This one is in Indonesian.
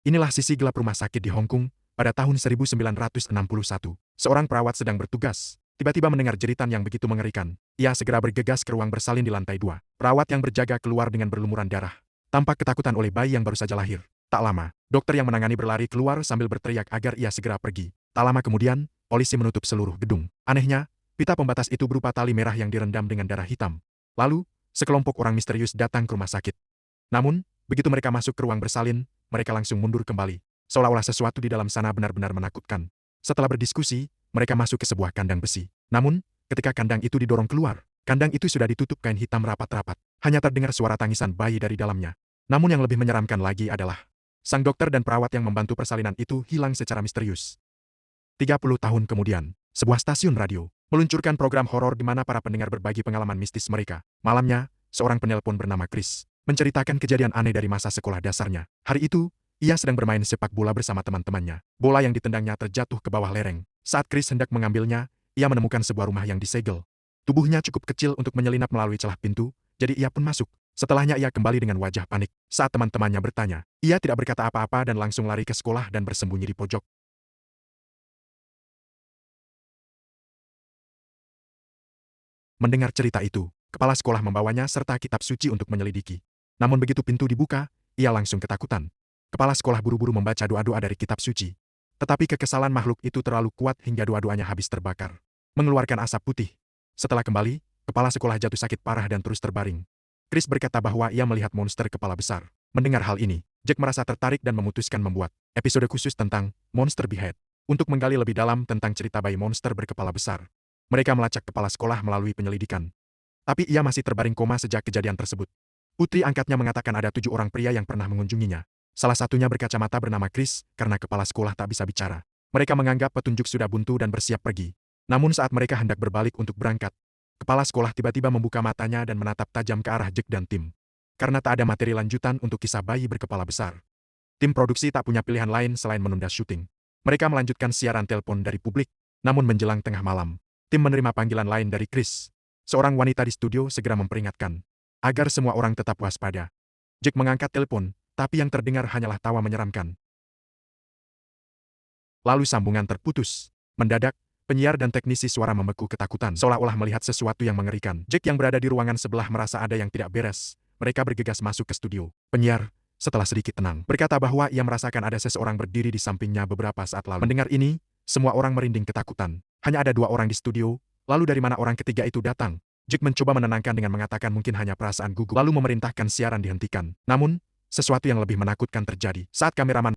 Inilah sisi gelap rumah sakit di Hong Kong pada tahun 1961. Seorang perawat sedang bertugas, tiba-tiba mendengar jeritan yang begitu mengerikan. Ia segera bergegas ke ruang bersalin di lantai 2. Perawat yang berjaga keluar dengan berlumuran darah. Tampak ketakutan oleh bayi yang baru saja lahir. Tak lama, dokter yang menangani berlari keluar sambil berteriak agar ia segera pergi. Tak lama kemudian, polisi menutup seluruh gedung. Anehnya, pita pembatas itu berupa tali merah yang direndam dengan darah hitam. Lalu, sekelompok orang misterius datang ke rumah sakit. Namun, begitu mereka masuk ke ruang bersalin, mereka langsung mundur kembali. Seolah-olah sesuatu di dalam sana benar-benar menakutkan. Setelah berdiskusi, mereka masuk ke sebuah kandang besi. Namun, ketika kandang itu didorong keluar, kandang itu sudah ditutup kain hitam rapat-rapat. Hanya terdengar suara tangisan bayi dari dalamnya. Namun yang lebih menyeramkan lagi adalah, sang dokter dan perawat yang membantu persalinan itu hilang secara misterius. 30 tahun kemudian, sebuah stasiun radio meluncurkan program horor di mana para pendengar berbagi pengalaman mistis mereka. Malamnya, seorang penelpon bernama Chris menceritakan kejadian aneh dari masa sekolah dasarnya. Hari itu, ia sedang bermain sepak bola bersama teman-temannya. Bola yang ditendangnya terjatuh ke bawah lereng. Saat Chris hendak mengambilnya, ia menemukan sebuah rumah yang disegel. Tubuhnya cukup kecil untuk menyelinap melalui celah pintu, jadi ia pun masuk. Setelahnya ia kembali dengan wajah panik. Saat teman-temannya bertanya, ia tidak berkata apa-apa dan langsung lari ke sekolah dan bersembunyi di pojok. Mendengar cerita itu, kepala sekolah membawanya serta kitab suci untuk menyelidiki. Namun begitu pintu dibuka, ia langsung ketakutan. Kepala sekolah buru-buru membaca doa-doa dari kitab suci. Tetapi kekesalan makhluk itu terlalu kuat hingga doa-doanya habis terbakar, mengeluarkan asap putih. Setelah kembali, kepala sekolah jatuh sakit parah dan terus terbaring. Chris berkata bahwa ia melihat monster kepala besar. Mendengar hal ini, Jack merasa tertarik dan memutuskan membuat episode khusus tentang Monster Behead. Untuk menggali lebih dalam tentang cerita bayi monster berkepala besar, mereka melacak kepala sekolah melalui penyelidikan. Tapi ia masih terbaring koma sejak kejadian tersebut. Putri angkatnya mengatakan ada 7 orang pria yang pernah mengunjunginya. Salah satunya berkacamata bernama Chris, karena kepala sekolah tak bisa bicara. Mereka menganggap petunjuk sudah buntu dan bersiap pergi. Namun saat mereka hendak berbalik untuk berangkat, kepala sekolah tiba-tiba membuka matanya dan menatap tajam ke arah Jack dan tim. Karena tak ada materi lanjutan untuk kisah bayi berkepala besar, tim produksi tak punya pilihan lain selain menunda syuting. Mereka melanjutkan siaran telepon dari publik. Namun menjelang tengah malam, tim menerima panggilan lain dari Chris. Seorang wanita di studio segera memperingatkan agar semua orang tetap waspada. Jack mengangkat telepon, tapi yang terdengar hanyalah tawa menyeramkan. Lalu sambungan terputus. Mendadak, penyiar dan teknisi suara membeku ketakutan, seolah-olah melihat sesuatu yang mengerikan. Jack yang berada di ruangan sebelah merasa ada yang tidak beres. Mereka bergegas masuk ke studio. Penyiar, setelah sedikit tenang, berkata bahwa ia merasakan ada seseorang berdiri di sampingnya beberapa saat lalu. Mendengar ini, semua orang merinding ketakutan. Hanya ada 2 orang di studio, lalu dari mana orang ketiga itu datang? Jack mencoba menenangkan dengan mengatakan mungkin hanya perasaan gugup, lalu memerintahkan siaran dihentikan. Namun, sesuatu yang lebih menakutkan terjadi. Saat kameraman